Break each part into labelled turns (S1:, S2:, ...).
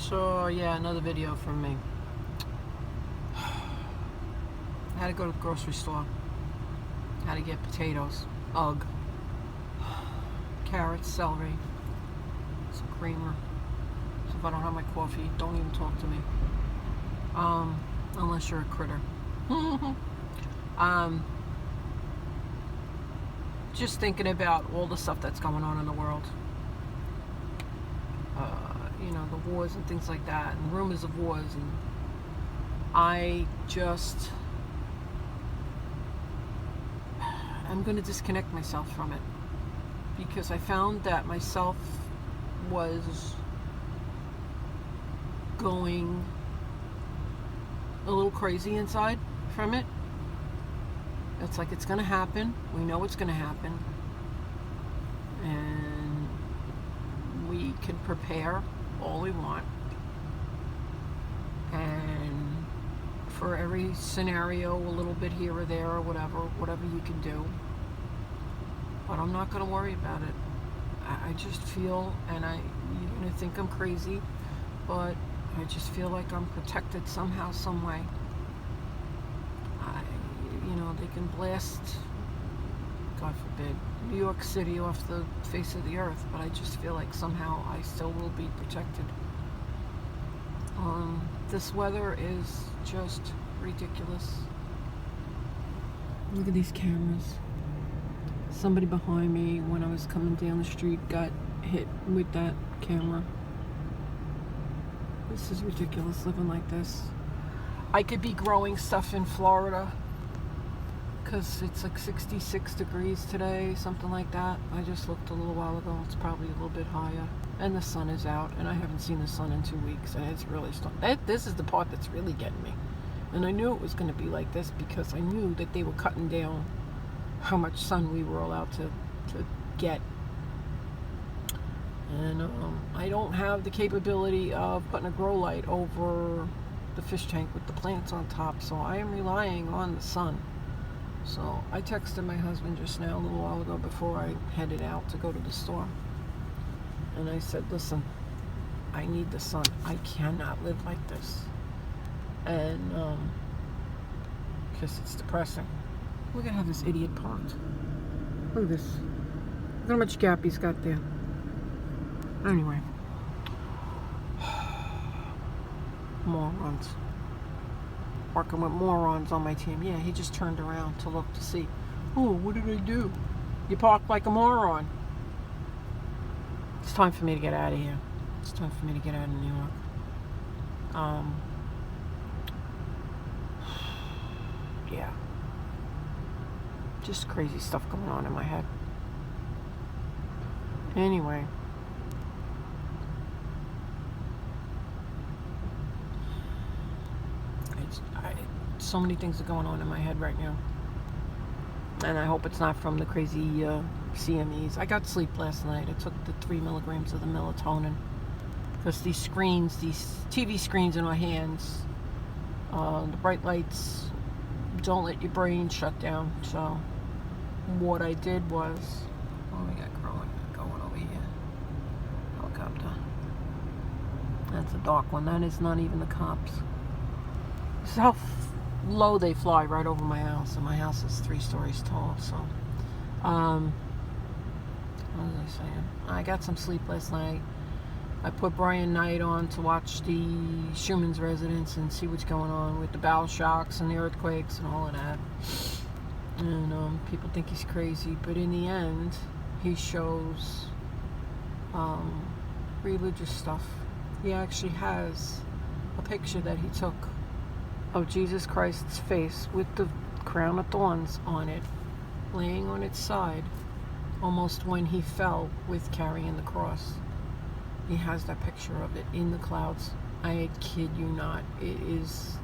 S1: So yeah, another video from me. I had to go to the grocery store. Had to get potatoes, ugh, carrots, celery, some creamer. So if I don't have my coffee, don't even talk to me. Unless you're a critter. Just thinking about all the stuff that's going on in the world. The wars and things like that, and rumors of wars, and I'm going to disconnect myself from it, because I found that myself was going a little crazy inside from it. It's like it's going to happen. We know it's going to happen. And we can prepare all we want. And for every scenario, a little bit here or there or whatever you can do. But I'm not going to worry about it. I just feel, and you're going to think I'm crazy, but I just feel like I'm protected somehow, some way. They can blast, God forbid, New York City off the face of the earth, but I just feel like somehow I still will be protected. This weather is just ridiculous. Look at these cameras. Somebody behind me, when I was coming down the street, got hit with that camera. This is ridiculous, living like this. I could be growing stuff in Florida, because it's like 66 degrees today, something like that. I just looked a little while ago. It's probably a little bit higher. And the sun is out, and I haven't seen the sun in 2 weeks, and it's really starting. This is the part that's really getting me. And I knew it was going to be like this, because I knew that they were cutting down how much sun we were allowed to get. And I don't have the capability of putting a grow light over the fish tank with the plants on top, so I am relying on the sun. So I texted my husband just now, a little while ago, before I headed out to go to the store. And I said, listen, I need the sun. I cannot live like this. And, because it's depressing. We're going to have this idiot parked. Look at this. Look how much gap he's got there. Anyway. Morons. Working with morons on my team. Yeah, he just turned around to look to see. Oh, what did I do? You parked like a moron. It's time for me to get out of here. It's time for me to get out of New York. Yeah. Just crazy stuff going on in my head. Anyway. So many things are going on in my head right now. And I hope it's not from the crazy CMEs. I got sleep last night. I took the 3 milligrams of the melatonin. Because these screens, these TV screens in our hands, the bright lights don't let your brain shut down. So what I did was, we got going over here. Helicopter. That's a dark one. That is not even the cops. This is how low they fly, right over my house, and my house is 3 stories tall. So what was I saying? I got some sleep last night. I put Brian Knight on to watch the Schumann's Residence and see what's going on with the bow shocks and the earthquakes and all of that. And people think he's crazy, but in the end he shows religious stuff. He actually has a picture that he took of Jesus Christ's face with the crown of thorns on it, laying on its side, almost when he fell with carrying the cross. He has that picture of it in the clouds. I kid you not. It is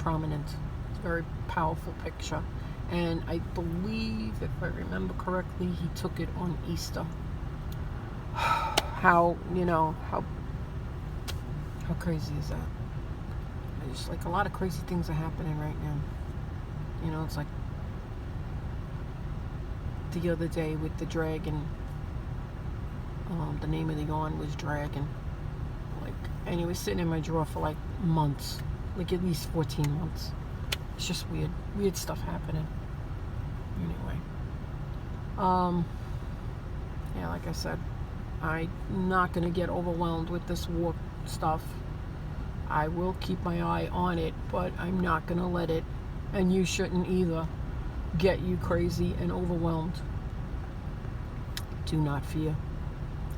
S1: prominent. It's a very powerful picture. And I believe, if I remember correctly, he took it on Easter. How crazy is that? It's like a lot of crazy things are happening right now. It's like the other day with the dragon. The name of the yarn was Dragon. Like, and he was sitting in my drawer for like months, like at least 14 months. It's just weird stuff happening. Anyway, yeah, like I said, I'm not gonna get overwhelmed with this war stuff. I will keep my eye on it, but I'm not gonna let it, and you shouldn't either, get you crazy and overwhelmed. Do not fear.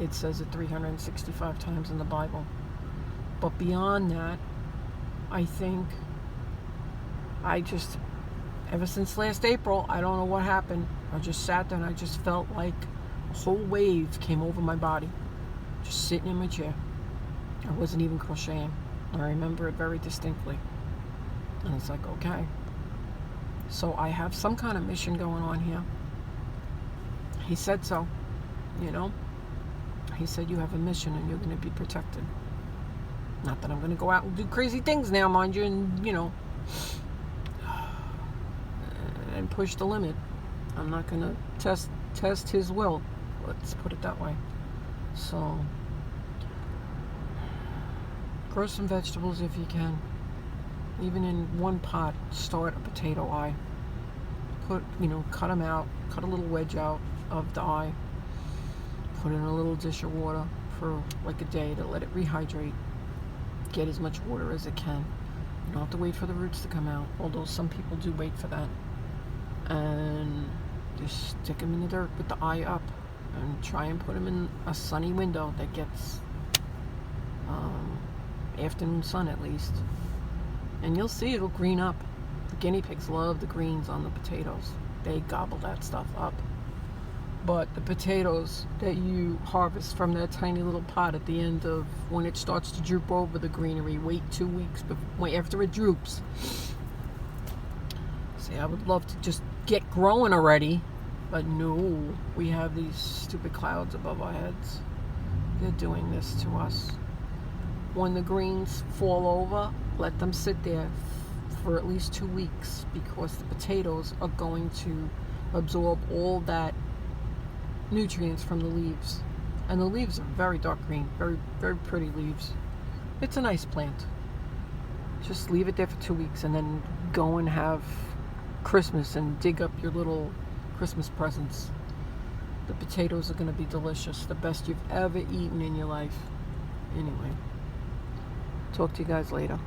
S1: It says it 365 times in the Bible. But beyond that, I think ever since last April, I don't know what happened. I just sat there and I just felt like a whole wave came over my body. Just sitting in my chair. I wasn't even crocheting. I remember it very distinctly. And it's like, okay. So I have some kind of mission going on here. He said so, you know. He said you have a mission and you're going to be protected. Not that I'm going to go out and do crazy things now, mind you, and, you know, and push the limit. I'm not going to test his will. Let's put it that way. So, grow some vegetables if you can. Even in one pot, start a potato eye. Cut them out. Cut a little wedge out of the eye. Put in a little dish of water for like a day to let it rehydrate. Get as much water as it can. You don't have to wait for the roots to come out, although some people do wait for that. And just stick them in the dirt with the eye up and try and put them in a sunny window that gets afternoon sun at least. And you'll see it'll green up. The guinea pigs love the greens on the potatoes. They gobble that stuff up. But the potatoes that you harvest from that tiny little pot at the end of when it starts to droop over the greenery, wait 2 weeks after it droops. See, I would love to just get growing already, but no, we have these stupid clouds above our heads. They're doing this to us. When the greens fall over, let them sit there for at least 2 weeks, because the potatoes are going to absorb all that nutrients from the leaves. And the leaves are very dark green, very, very pretty leaves. It's a nice plant. Just leave it there for 2 weeks and then go and have Christmas and dig up your little Christmas presents. The potatoes are going to be delicious. The best you've ever eaten in your life. Anyway, talk to you guys later.